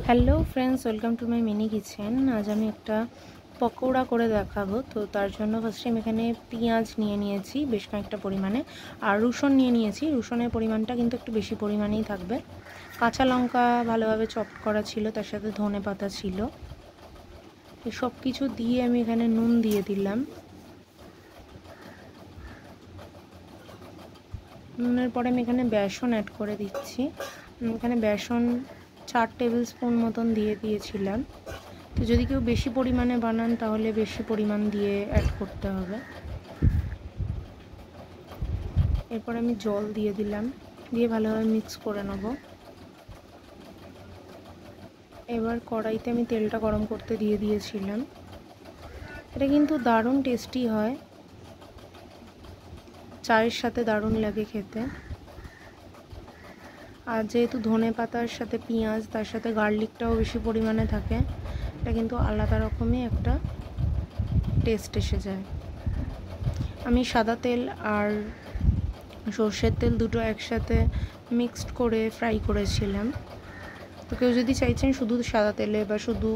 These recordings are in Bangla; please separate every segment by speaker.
Speaker 1: Hello friends, welcome to my mini kitchen. আজ আমি একটা পকোড়া করে দেখাবো। তো তার জন্য ফার্স্টে আমি এখানে পেঁয়াজ নিয়ে নিয়েছি বেশ খানিকটা পরিমাণে, আর রসুন নিয়ে নিয়েছি। রসুনের পরিমাণটা কিন্তু একটু বেশি পরিমাণেই থাকবে। কাঁচা লঙ্কা ভালোভাবে চপ করা ছিল, তার সাথে ধনে পাতা ছিল। এই সব কিছু দিয়ে আমি এখানে নুন দিয়ে দিলাম। নুনের পরে আমি এখানে বেসন অ্যাড করে দিচ্ছি। এখানে বেসন 4 টেবিল স্পুন মতন দিয়ে দিয়েছিলাম। তো যদি কেউ বেশি পরিমাণে বানান তাহলে বেশি পরিমাণ দিয়ে অ্যাড করতে হবে। এরপর আমি জল দিয়ে দিলাম, দিয়ে ভালোভাবে মিক্স করে নেব। এবার কড়াইতে আমি তেলটা গরম করতে দিয়ে দিয়েছিলাম। এটা কিন্তু দারুণ টেস্টি হয়, চায়ের সাথে দারুণ লাগে খেতে। আর যেহেতু ধনে পাতার সাথে পেঁয়াজ, তার সাথে গার্লিকটাও বেশি পরিমাণে থাকে, এটা কিন্তু আলাদা রকমই একটা টেস্ট এসে যায়। আমি সাদা তেল আর সর্ষের তেল দুটো একসাথে মিক্সড করে ফ্রাই করেছিলাম। তো কেউ যদি চাইছেন শুধু সাদা তেলে বা শুধু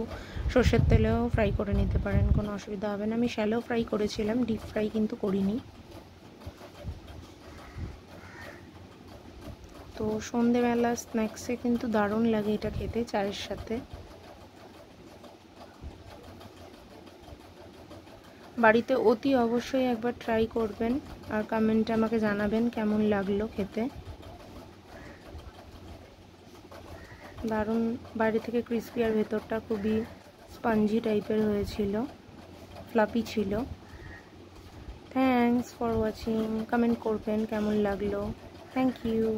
Speaker 1: সর্ষের তেলেও ফ্রাই করে নিতে পারেন, কোনো অসুবিধা হবে না। আমি শ্যালো ফ্রাই করেছিলাম, ডিপ ফ্রাই কিন্তু করিনি। তো সন্ধেবেলা স্ন্যাক্সে কিন্তু দারুণ লাগে এটা খেতে চায়ের সাথে। বাড়িতে অতি অবশ্যই একবার ট্রাই করবেন আর কমেন্টে আমাকে জানাবেন কেমন লাগলো খেতে। দারুণ, বাইরে থেকে ক্রিস্পি আর ভেতরটা খুবই স্পঞ্জি টাইপের হয়েছিল, ফ্লাফি ছিল। Thanks for watching. কমেন্ট করবেন কেমন লাগলো। Thank you.